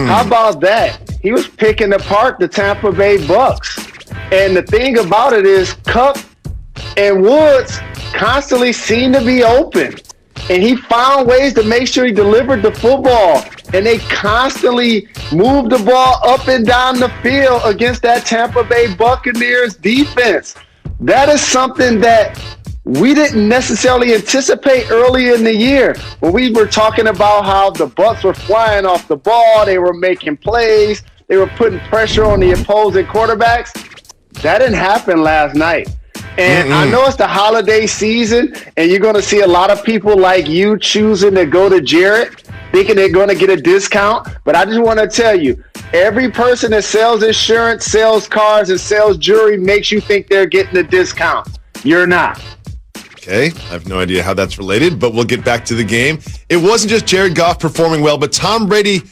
How about that? He was picking apart the Tampa Bay Bucks. And the thing about it is Cup and Woods constantly seemed to be open. And he found ways to make sure he delivered the football. And they constantly moved the ball up and down the field against that Tampa Bay Buccaneers defense. That is something that we didn't necessarily anticipate early in the year when we were talking about how the Bucs were flying off the ball, they were making plays, they were putting pressure on the opposing quarterbacks. That didn't happen last night. And I know it's the holiday season, and you're going to see a lot of people like you choosing to go to Jared, thinking they're going to get a discount. But I just want to tell you, every person that sells insurance, sells cars, and sells jewelry makes you think they're getting a discount. You're not. Okay, I have no idea how that's related, but we'll get back to the game. It wasn't just Jared Goff performing well, but Tom Brady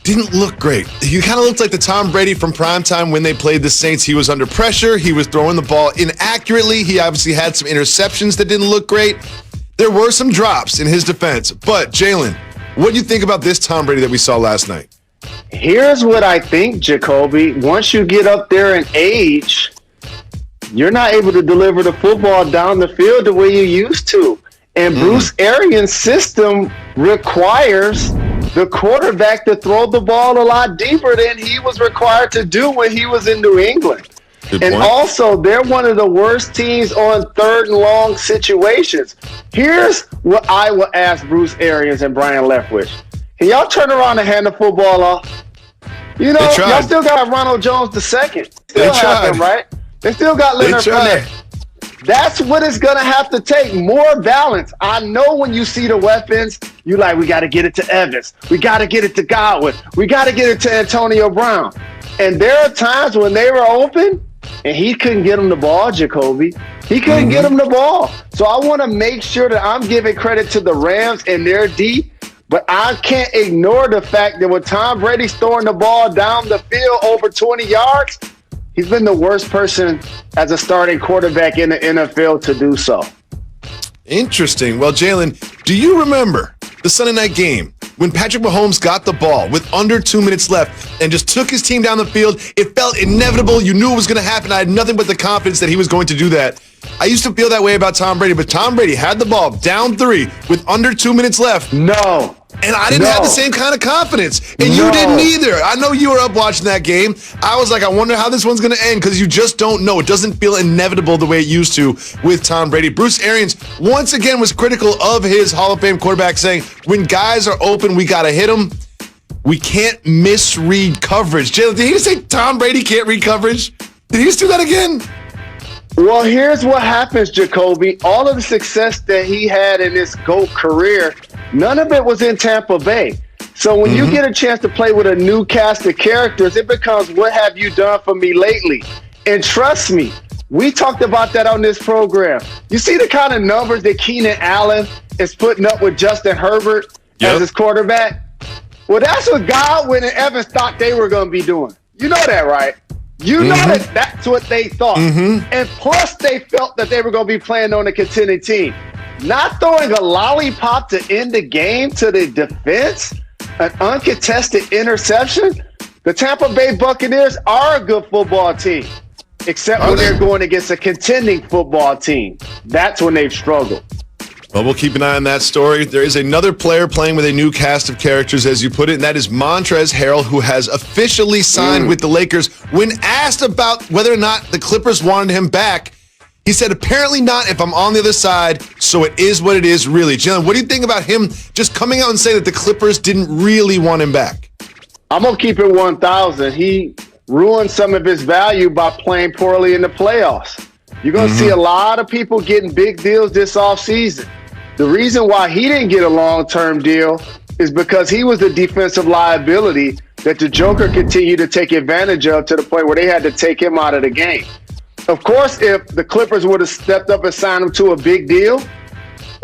didn't look great. He kind of looked like the Tom Brady from primetime when they played the Saints. He was under pressure. He was throwing the ball inaccurately. He obviously had some interceptions that didn't look great. There were some drops in his defense. But, Jalen, what do you think about this Tom Brady that we saw last night? Here's what I think, Jacoby. Once you get up there in age, you're not able to deliver the football down the field the way you used to. And Bruce Arians' system requires the quarterback to throw the ball a lot deeper than he was required to do when he was in New England. And also, they're one of the worst teams on third and long situations. Here's what I will ask Bruce Arians and Brian Leftwich. Can y'all turn around and hand the football off? You know, y'all still got Ronald Jones II. Still have him, right? They still got Leonard Fournette. That's what it's going to have to take, more balance. I know when you see the weapons, you're like, we got to get it to Evans. We got to get it to Godwin. We got to get it to Antonio Brown. And there are times when they were open and he couldn't get them the ball, Jacoby. He couldn't get them the ball. So I want to make sure that I'm giving credit to the Rams and their D, but I can't ignore the fact that when Tom Brady's throwing the ball down the field over 20 yards, he's been the worst person as a starting quarterback in the NFL to do so. Interesting. Well, Jalen, do you remember the Sunday night game when Patrick Mahomes got the ball with under 2 minutes left and just took his team down the field? It felt inevitable. You knew it was going to happen. I had nothing but the confidence that he was going to do that. I used to feel that way about Tom Brady, but Tom Brady had the ball down 3 with under 2 minutes left. No. And I didn't have the same kind of confidence. And you didn't either. I know you were up watching that game. I was like, I wonder how this one's going to end, because you just don't know. It doesn't feel inevitable the way it used to with Tom Brady. Bruce Arians, once again, was critical of his Hall of Fame quarterback, saying, when guys are open, we got to hit them. We can't misread coverage. Jalen, did he just say Tom Brady can't read coverage? Did he just do that again? Well, here's what happens, Jacoby. All of the success that he had in his GOAT career, none of it was in Tampa Bay. So when you get a chance to play with a new cast of characters, it becomes, what have you done for me lately? And trust me, we talked about that on this program. You see the kind of numbers that Keenan Allen is putting up with Justin Herbert as his quarterback? Well, that's what Godwin and Evans thought they were going to be doing. You know that, right? You know that that's what they thought. And plus, they felt that they were going to be playing on a contending team. Not throwing a lollipop to end the game to the defense, an uncontested interception. The Tampa Bay Buccaneers are a good football team, except when they're going against a contending football team. That's when they've struggled. Well, we'll keep an eye on that story. There is another player playing with a new cast of characters, as you put it, and that is Montrezl Harrell, who has officially signed with the Lakers. When asked about whether or not the Clippers wanted him back, he said, apparently not if I'm on the other side, so it is what it is, really. Jalen, what do you think about him just coming out and saying that the Clippers didn't really want him back? I'm going to keep it 1,000. He ruined some of his value by playing poorly in the playoffs. You're going to see a lot of people getting big deals this offseason. The reason why he didn't get a long-term deal is because he was the defensive liability that the Joker continued to take advantage of, to the point where they had to take him out of the game. Of course, if the Clippers would have stepped up and signed him to a big deal,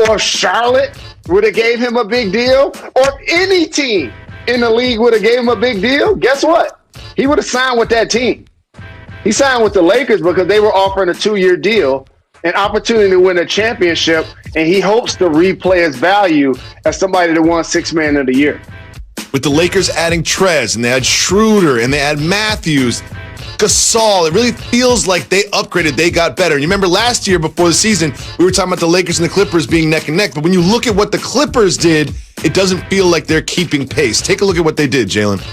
or Charlotte would have gave him a big deal, or any team in the league would have gave him a big deal, guess what? He would have signed with that team. He signed with the Lakers because they were offering a 2-year deal, an opportunity to win a championship, and he hopes to replay his value as somebody that won 6th Man of the Year. with the Lakers adding Trez, and they had Schroeder, and they had Matthews, Gasol. It really feels like they upgraded, they got better. And you remember last year before the season, we were talking about the Lakers and the Clippers being neck and neck. But when you look at what the Clippers did, it doesn't feel like they're keeping pace. Take a look at what they did, Jalen.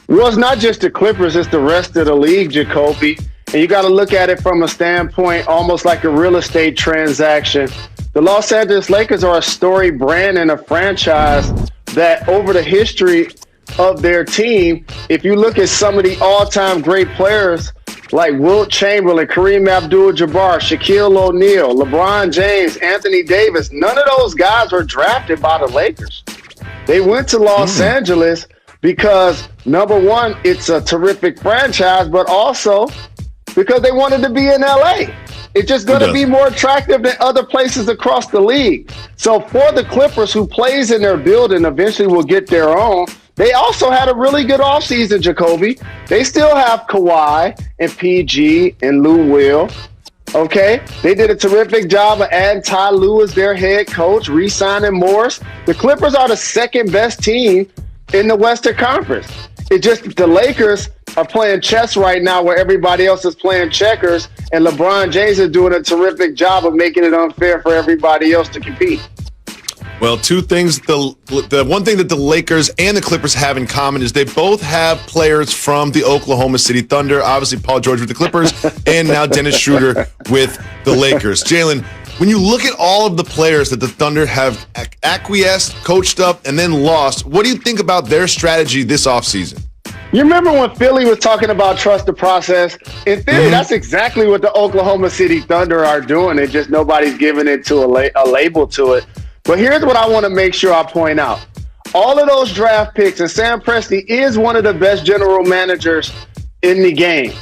Well, it's not just the Clippers, it's the rest of the league, Jacoby. And you got to look at it from a standpoint almost like a real estate transaction. The Los Angeles Lakers are a storied brand and a franchise that over the history of their team, if you look at some of the all-time great players like Wilt Chamberlain, Kareem Abdul-Jabbar, Shaquille O'Neal, LeBron James, Anthony Davis, none of those guys were drafted by the Lakers. They went to Los Angeles because, number one, it's a terrific franchise, but also because they wanted to be in LA. It's just going to be more attractive than other places across the league. So for the Clippers, who plays in their building, eventually will get their own. They also had a really good offseason, Jacoby. They still have Kawhi and PG and Lou Will. Okay? They did a terrific job of adding Ty Lue as their head coach, re-signing Morris. The Clippers are the second best team in the Western Conference. It's just the Lakers are playing chess right now where everybody else is playing checkers, and LeBron James is doing a terrific job of making it unfair for everybody else to compete. Well, two things. The one thing that the Lakers and the Clippers have in common is they both have players from the Oklahoma City Thunder. Obviously, Paul George with the Clippers, and now Dennis Schroeder with the Lakers. Jalen, when you look at all of the players that the Thunder have acquiesced, coached up, and then lost, what do you think about their strategy this offseason? You remember when Philly was talking about trust the process? In theory, that's exactly what the Oklahoma City Thunder are doing. It just nobody's giving it to a label to it. But here's what I want to make sure I point out. All of those draft picks, and Sam Presti is one of the best general managers in the game.